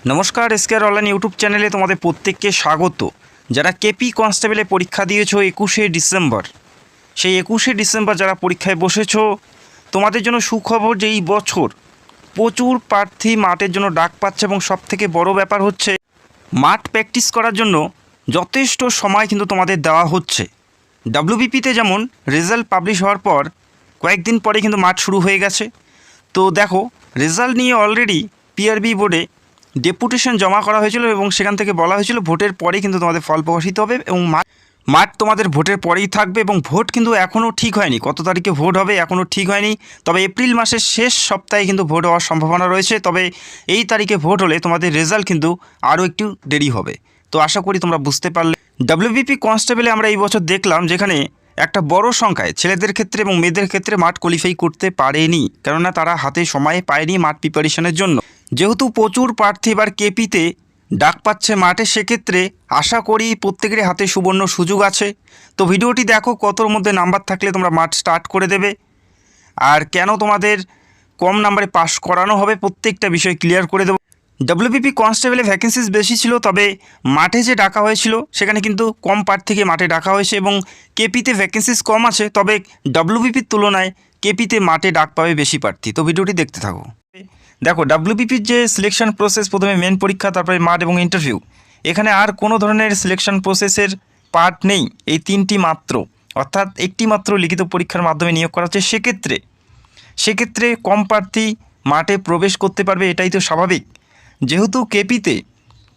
নমস্কার, এসকেআর online YouTube চ্যানেলে তোমাদের প্রত্যেককে স্বাগত। যারা কেপি কনস্টেবলে পরীক্ষা দিয়েছো 21শে ডিসেম্বর, সেই 21শে ডিসেম্বর যারা পরীক্ষায় বসেছো, তোমাদের জন্য সুখবর যে এই বছর প্রচুর প্রার্থী মাঠের জন্য ডাক পাচ্ছে এবং সবথেকে বড় ব্যাপার হচ্ছে মাঠ প্র্যাকটিস করার জন্য যথেষ্ট সময় কিন্তু তোমাদের দেওয়া হচ্ছে। ডাব্লিউবিপিতে যেমন রেজাল্ট পাবলিশ হওয়ার পর কয়েকদিন পরে কিন্তু মাঠ শুরু হয়ে গেছে। তো দেখো, রেজাল্ট নিয়ে অলরেডি পিআরবি বোর্ডে ডেপুটেশন জমা করা হয়েছিল এবং সেখান থেকে বলা হয়েছিল ভোটের পরেই কিন্তু তোমাদের ফল প্রকাশিত হবে এবং মাঠ তোমাদের ভোটের পরেই থাকবে। এবং ভোট কিন্তু এখনও ঠিক হয়নি, কত তারিখে ভোট হবে এখনও ঠিক হয়নি। তবে এপ্রিল মাসের শেষ সপ্তাহে কিন্তু ভোট হওয়ার সম্ভাবনা রয়েছে। তবে এই তারিখে ভোট হলে তোমাদের রেজাল্ট কিন্তু আরও একটু দেরি হবে। তো আশা করি তোমরা বুঝতে পারলে। ডাব্লিউবিপি কনস্টেবলে আমরা এই বছর দেখলাম যেখানে একটা বড় সংখ্যায় ছেলেদের ক্ষেত্রে এবং মেয়েদের ক্ষেত্রে মাঠ কোয়ালিফাই করতে পারেনি, কেননা তারা হাতে সময় পায়নি মাঠ প্রিপারেশনের জন্য। যেহেতু প্রচুর প্রার্থী এবার কেপিতে ডাক পাচ্ছে মাঠে, সেক্ষেত্রে আশা করি প্রত্যেকেরই হাতে সুবর্ণ সুযোগ আছে। তো ভিডিওটি দেখো, কতর মধ্যে নাম্বার থাকলে তোমরা মাঠ স্টার্ট করে দেবে আর কেন তোমাদের কম নাম্বারে পাস করানো হবে, প্রত্যেকটা বিষয় ক্লিয়ার করে দেবো। ডাব্লিউবিপি কনস্টেবলে ভ্যাকেন্সিস বেশি ছিল, তবে মাঠে যে ডাকা হয়েছিল সেখানে কিন্তু কম প্রার্থীকে মাঠে ডাকা হয়েছে এবং কেপিতে ভ্যাকেন্সিস কম আছে, তবে ডাব্লিউবিপির তুলনায় কেপিতে মাঠে ডাক পাবে বেশি প্রার্থী। তো ভিডিওটি দেখতে থাকো। দেখো, ডাব্লিউবিপির যে সিলেকশন প্রসেস, প্রথমে মেন পরীক্ষা, তারপরে মাঠ এবং ইন্টারভিউ, এখানে আর কোনো ধরনের সিলেকশন প্রসেসের পার্ট নেই, এই তিনটি মাত্র, অর্থাৎ একটি মাত্র লিখিত পরীক্ষার মাধ্যমে নিয়োগ করা হচ্ছে। সেক্ষেত্রে কম প্রার্থী মাঠে প্রবেশ করতে পারবে, এটাই তো স্বাভাবিক। যেহেতু কেপিতে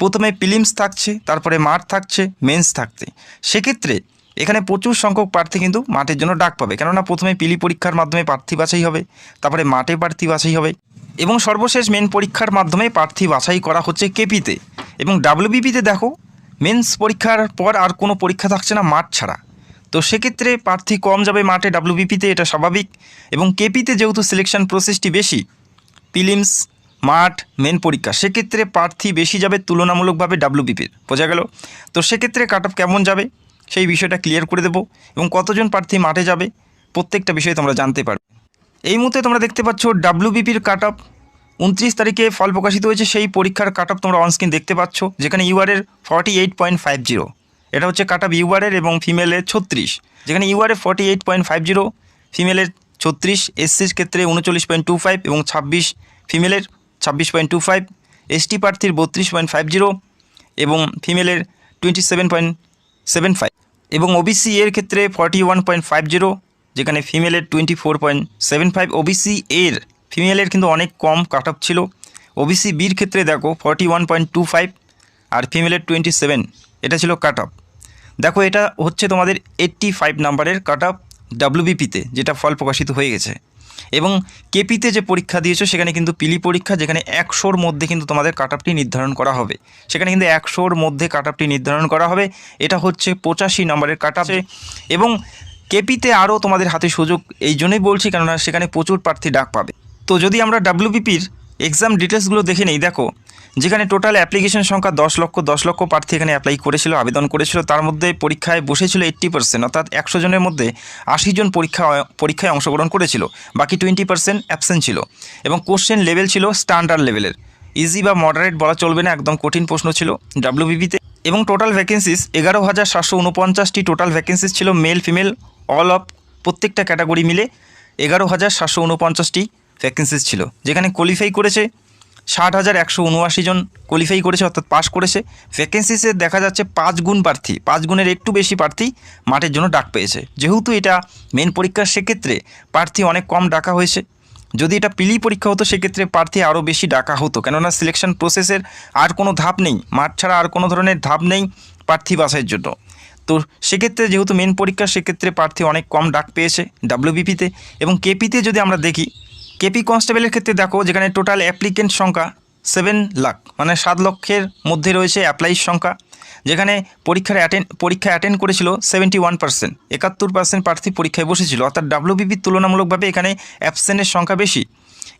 প্রথমে প্রিলিমস থাকছে, তারপরে মাঠ থাকছে, মেন্স থাকছে, সেক্ষেত্রে এখানে প্রচুর সংখ্যক প্রার্থী কিন্তু মাঠের জন্য ডাক পাবে, কেননা প্রথমে প্রিলি পরীক্ষার মাধ্যমে প্রার্থী বাছাই হবে, তারপরে মাঠে প্রার্থী বাছাই হবে এবং সর্বশেষ মেন পরীক্ষার মাধ্যমে প্রার্থী বাছাই করা হচ্ছে কেপিতে। এবং ডাব্লিউবিপিতে দেখো, মেন্স পরীক্ষার পর আর কোনো পরীক্ষা থাকছে না মাঠ ছাড়া। তো সেক্ষেত্রে প্রার্থী কম যাবে মাঠে ডাব্লিউবিপিতে, এটা স্বাভাবিক। এবং কেপিতে যেহেতু সিলেকশন প্রসেসটি বেশি, প্রিলিমস, মাঠ, মেন পরীক্ষা, সেক্ষেত্রে প্রার্থী বেশি যাবে তুলনামূলকভাবে ডাব্লিউবিপির, বোঝা গেল। তো সেক্ষেত্রে কাট অফ কেমন যাবে সেই বিষয়টা ক্লিয়ার করে দেবো এবং কতজন প্রার্থী মাঠে যাবে প্রত্যেকটা বিষয় তোমরা জানতে পারবে। এই মুহূর্তে তোমরা দেখতে পাচ্ছ ডাব্লিউবিপির কাট অফ 29 তারিখে ফল প্রকাশিত হয়েছে। সেই পরীক্ষার কাট অফ তোমরা অনস্ক্রিন দেখতে পাচ্ছ, যেখানে ইউআরের 48.50, এটা হচ্ছে কাট অফ ইউআরের এবং ফিমেলের 36, যেখানে ইউআরের 48.50, ফিমেলের 36, এসসির ক্ষেত্রে 39.25 এবং 26, ফিমেলের 26.25, এসটি প্রার্থীর 32.50 এবং ফিমেলের 27.75 এবং ওবিসি এর ক্ষেত্রে 41.50, যেখানে ফিমেলের 24.75। ওবিসি এর ফিমেলের কিন্তু অনেক কম কাট অফ ছিল। ওবিসি বির ক্ষেত্রে দেখো 41.25 আর ফিমেলের 27, এটা ছিল কাট অফ। দেখো, এটা হচ্ছে তোমাদের 85 নাম্বারের কাট অফ ডাব্লিউবিপিতে, যেটা ফল প্রকাশিত হয়ে গেছে। এবং কেপিতে যে পরীক্ষা দিয়েছো সেখানে কিন্তু পিলি পরীক্ষা, যেখানে 100-র মধ্যে কিন্তু তোমাদের কাট অফটি নির্ধারণ করা হবে, সেখানে কিন্তু 100-র মধ্যে কাট অফটি নির্ধারণ করা হবে। এটা হচ্ছে 85 নম্বরের কাট অফ। এবং কেপিতে আরও তোমাদের হাতে সুযোগ এই জন্যই বলছি, কেননা সেখানে প্রচুর প্রার্থী ডাক পাবে। তো যদি আমরা ডাব্লিউবিপির এক্সাম ডিটেলসগুলো দেখে নিই, দেখো যেখানে টোটাল অ্যাপ্লিকেশন সংখ্যা 10 লক্ষ প্রার্থী এখানে অ্যাপ্লাই করেছিল, আবেদন করেছিল। তার মধ্যে পরীক্ষায় বসেছিল 80%, অর্থাৎ 100 জনের মধ্যে 80 জন পরীক্ষায় অংশগ্রহণ করেছিল, বাকি 20% অ্যাবসেন্ট ছিল। এবং কোশ্চেন লেভেল ছিল স্ট্যান্ডার্ড লেভেলের, ইজি বা মডারেট বলা চলবে না, একদম কঠিন প্রশ্ন ছিল ডাব্লিউবিপিতে। এবং টোটাল ভ্যাকেন্সিস 11,749টি টোটাল ভ্যাকেন্সিস ছিল, মেল ফিমেল অল অফ প্রত্যেকটা ক্যাটাগরি মিলে 11,749টি ভ্যাকেন্সিস ছিল, যেখানে কোয়ালিফাই করেছে 60,179 জন কোয়ালিফাই করেছে, অর্থাৎ পাস করেছে। ভ্যাকেন্সিসে দেখা যাচ্ছে 5 গুণ প্রার্থী, 5 গুণের একটু বেশি প্রার্থী মাঠের জন্য ডাক পেয়েছে। যেহেতু এটা মেন পরীক্ষা, সেক্ষেত্রে প্রার্থী অনেক কম ডাকা হয়েছে। যদি এটা পিলি পরীক্ষা হতো সেক্ষেত্রে প্রার্থী আরও বেশি ডাকা হতো, কেননা সিলেকশন প্রসেসের আর কোনো ধাপ নেই, মাঠ ছাড়া আর কোনো ধরনের ধাপ নেই প্রার্থী বাছাইয়ের জন্য। তো সেক্ষেত্রে যেহেতু মেন পরীক্ষা, সেক্ষেত্রে প্রার্থী অনেক কম ডাক পেয়েছে ডাব্লিউবিপিতে। এবং কেপিতে যদি আমরা দেখি, কেপি কনস্টেবলের ক্ষেত্রে দেখো যেখানে টোটাল অ্যাপ্লিকেন্ট সংখ্যা 7 লাখ, মানে 7 লক্ষের মধ্যে রয়েছে অ্যাপ্লাইর সংখ্যা, যেখানে পরীক্ষা অ্যাটেন্ড করেছিল 71%, 71% প্রার্থী পরীক্ষায় বসেছিল, অর্থাৎ ডাব্লিউবিপির তুলনামূলকভাবে এখানে অ্যাবসেন্টের সংখ্যা বেশি।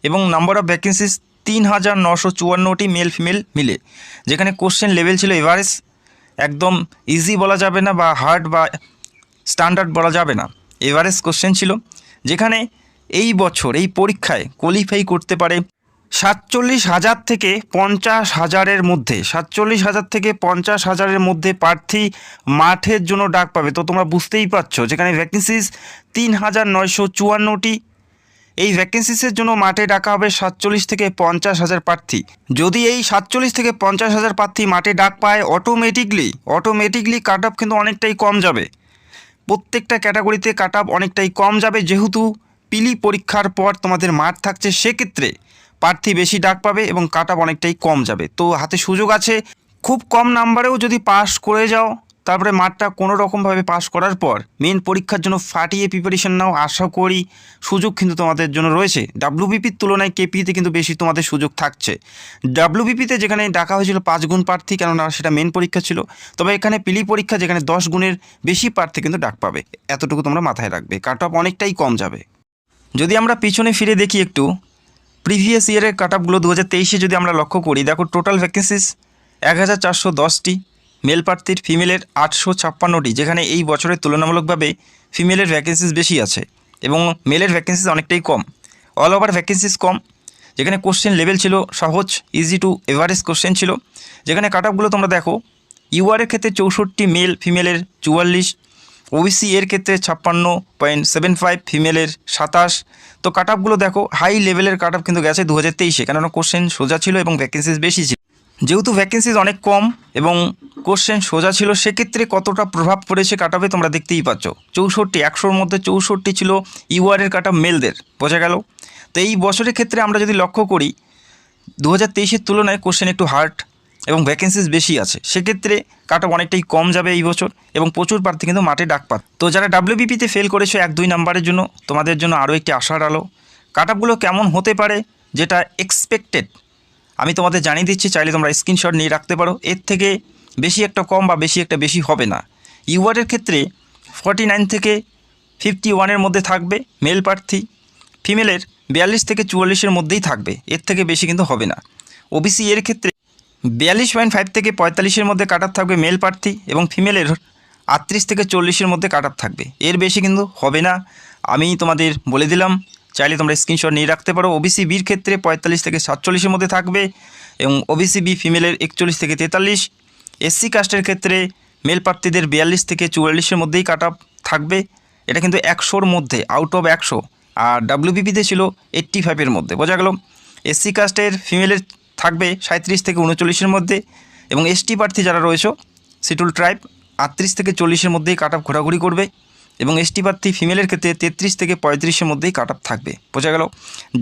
এবং নাম্বার অফ ভ্যাকেন্সিস 3,954টি মেল ফিমেল মিলে, যেখানে কোশ্চেন লেভেল ছিল এভারেজ, একদম ইজি বলা যাবে না বা হার্ড বা স্ট্যান্ডার্ড বলা যাবে না, এভারেজ কোশ্চেন ছিল। যেখানে এই বছর এই পরীক্ষায় কোয়ালিফাই করতে পারে 47,000 থেকে 50,000-এর মধ্যে 47,000 থেকে 50,000-এর মধ্যে প্রার্থী মাঠের জন্য ডাক পাবে। তো তোমরা বুঝতেই পারছো যেখানে ভ্যাকেন্সিস 3,954টি। এই ভ্যাকেন্সিসের জন্য মাঠে ডাকা হবে 47 থেকে 50,000 প্রার্থী। যদি এই 47 থেকে 50,000 প্রার্থী মাঠে ডাক পায় অটোমেটিকলি কাট অফ কিন্তু অনেকটাই কম যাবে। প্রত্যেকটা ক্যাটাগরিতে কাট অফ অনেকটাই কম যাবে, যেহেতু পিলি পরীক্ষার পর তোমাদের মাঠ থাকছে, সেক্ষেত্রে প্রার্থী বেশি ডাক পাবে এবং কাট অফ অনেকটাই কম যাবে। তো হাতে সুযোগ আছে, খুব কম নাম্বারেও যদি পাস করে যাও, তারপরে মাঠটা কোনো রকমভাবে পাস করার পর মেন পরীক্ষার জন্য ফাটিয়ে প্রিপারেশন নাও, আশা করি সুযোগ কিন্তু তোমাদের জন্য রয়েছে। ডাব্লিউবিপির তুলনায় কেপিতে কিন্তু বেশি তোমাদের সুযোগ থাকছে। ডাব্লিউবিপিতে যেখানে ডাকা হয়েছিল 5 গুণ প্রার্থী, কেননা সেটা মেন পরীক্ষা ছিল, তবে এখানে পিলি পরীক্ষা যেখানে 10 গুণের বেশি প্রার্থী কিন্তু ডাক পাবে। এতটুকু তোমরা মাথায় রাখবে, কাট অফ অনেকটাই কম যাবে। যদি আমরা পিছনে ফিরে দেখি একটু প্রিভিয়াস ইয়ারের কাট অফগুলো 2023-এ যদি আমরা লক্ষ্য করি, দেখো টোটাল ভ্যাকেন্সিস 1,410টি, মেল প্রার্থীর, ফিমেলের 856টি, যেখানে এই বছরের তুলনামূলকভাবে ফিমেলের ভ্যাকেন্সিস বেশি আছে এবং মেলের ভ্যাকেন্সিস অনেকটাই কম। অল ওভার ভ্যাকেন্সিস কম, যেখানে কোশ্চেন লেভেল ছিল সহজ, ইজি টু এভারেজ কোশ্চেন ছিল। যেখানে কাট অফগুলো তোমরা দেখো, ইউআরের ক্ষেত্রে 64, মেল ফিমেলের 44, ওবিসি এর ক্ষেত্রে 56.75, ফিমেলের 27। তো কাট অফগুলো দেখো হাই লেভেলের কাট অফ কিন্তু গেছে 2023-এ, কেননা কোশ্চেন সোজা ছিল এবং ভ্যাকেন্সিস বেশি ছিল। যেহেতু ভ্যাকেন্সিস অনেক কম এবং কোশ্চেন সোজা ছিল, সেক্ষেত্রে কতটা প্রভাব পড়েছে কাট অফে তোমরা দেখতেই পাচ্ছ। 64, 100-র মধ্যে 64 ছিল ইউআরের কাট অফ মেলদের, বোঝা গেল। তো এই বছরের ক্ষেত্রে আমরা যদি লক্ষ্য করি, 2023-এর তুলনায় কোশ্চেন একটু হার্ড এবং ভ্যাকেন্সিস বেশি আছে, সেক্ষেত্রে কাট অফ অনেকটাই কম যাবে এই বছর এবং প্রচুর প্রার্থী কিন্তু মাঠে ডাক পাবে। তো যারা ডাব্লিউবিপিতে ফেল করেছো 1-2 নাম্বারের জন্য, তোমাদের জন্য আরও একটি আশার আলো। কাট অফগুলো কেমন হতে পারে যেটা এক্সপেক্টেড আমি তোমাদের জানিয়ে দিচ্ছি, চাইলে তোমরা স্ক্রিনশট নিয়ে রাখতে পারো। এর থেকে বেশি একটা কম বা বেশি একটা বেশি হবে না। ইউআরের ক্ষেত্রে 49 থেকে 51-এর মধ্যে থাকবে মেল প্রার্থী, ফিমেলের 42 থেকে 44-এর মধ্যেই থাকবে, এর থেকে বেশি কিন্তু হবে না। ওবিসি এর ক্ষেত্রে 42.5 থেকে 45-এর মধ্যে কাট অফ থাকবে মেল প্রার্থী এবং ফিমেলের 38 থেকে 40-এর মধ্যে কাট অফ থাকবে, এর বেশি কিন্তু হবে না। আমি তোমাদের বলে দিলাম, চাইলে তোমরা স্ক্রিনশট নিয়ে রাখতে পারো। ওবিসি বির ক্ষেত্রে 45 থেকে 47-এর মধ্যে থাকবে এবং ওবিসি বি ফিমেলের 41 থেকে 43। এসসি কাস্টের ক্ষেত্রে মেল প্রার্থীদের 42 থেকে 44-এর মধ্যেই কাট অফ থাকবে, এটা কিন্তু 100-র মধ্যে, আউট অফ 100। আর ডাব্লিউবিপিতে ছিল 85-এর মধ্যে, বোঝা গেল। এসসি কাস্টের ফিমেলের থাকবে 37 থেকে 39-এর মধ্যে এবং এসটি প্রার্থী যারা রয়েছে শিডিউল ট্রাইব 38 থেকে 40-এর মধ্যেই কাট অফ ঘোরাঘুরি করবে এবং এসটি প্রার্থী ফিমেলের ক্ষেত্রে 33 থেকে 35-এর মধ্যেই কাট অফ থাকবে, বোঝা গেল।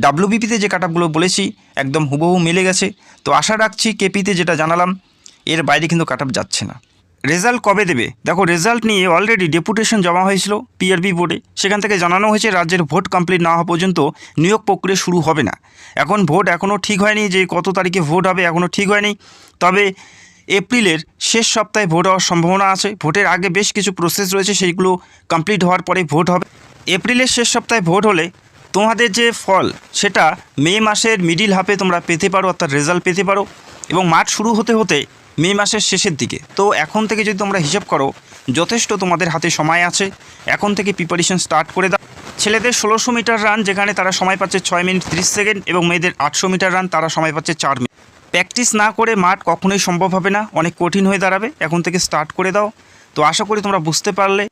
ডাব্লিউবিপিতে যে কাট অফগুলো বলেছি একদম হুবহু মিলে গেছে। তো আশা রাখছি কেপিতে যেটা জানালাম এর বাইরে কিন্তু কাট অফ যাচ্ছে না। রেজাল্ট কবে দেবে? দেখো, রেজাল্ট নিয়ে অলরেডি ডেপুটেশন জমা হয়েছিল পিআরবি বোর্ডে, সেখান থেকে জানানো হয়েছে রাজ্যের ভোট কমপ্লিট না হওয়া পর্যন্ত নিয়োগ প্রক্রিয়া শুরু হবে না। এখন ভোট এখনও ঠিক হয়নি, যে কত তারিখে ভোট হবে এখনও ঠিক হয়নি, তবে এপ্রিলের শেষ সপ্তাহে ভোট হওয়ার সম্ভাবনা আছে। ভোটের আগে বেশ কিছু প্রসেস রয়েছে, সেইগুলো কমপ্লিট হওয়ার পরে ভোট হবে। এপ্রিলের শেষ সপ্তাহে ভোট হলে তোমাদের যে ফল সেটা মে মাসের মিডিল হাফে তোমরা পেতে পারো, অর্থাৎ রেজাল্ট পেতে পারো, এবং মাঠ শুরু হতে হতে মে মাসের শেষের দিকে। তো এখন থেকে যদি তোমরা হিসাব করো, যথেষ্ট তোমাদের হাতে সময় আছে, এখন থেকে প্রিপারেশন স্টার্ট করে দাও। ছেলেদের 1600 মিটার রান, যেখানে তারা সময় পাচ্ছে 6 মিনিট 30 সেকেন্ড, এবং মেয়েদের 800 মিটার রান তারা সময় পাচ্ছে 4 মিনিট। প্র্যাকটিস না করে মাঠ কখনোই সম্ভব হবে না, অনেক কঠিন হয়ে দাঁড়াবে। এখন থেকে স্টার্ট করে দাও। তো আশা করি তোমরা বুঝতে পারলে।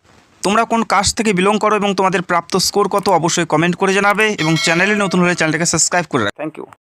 তোমরা কোন কাস্ট থেকে বিলং করো এবং তোমাদের প্রাপ্ত স্কোর কত অবশ্যই কমেন্ট করে জানাবে, এবং চ্যানেলে নতুন হলে চ্যানেলটাকে সাবস্ক্রাইব করে রাখো। Thank you.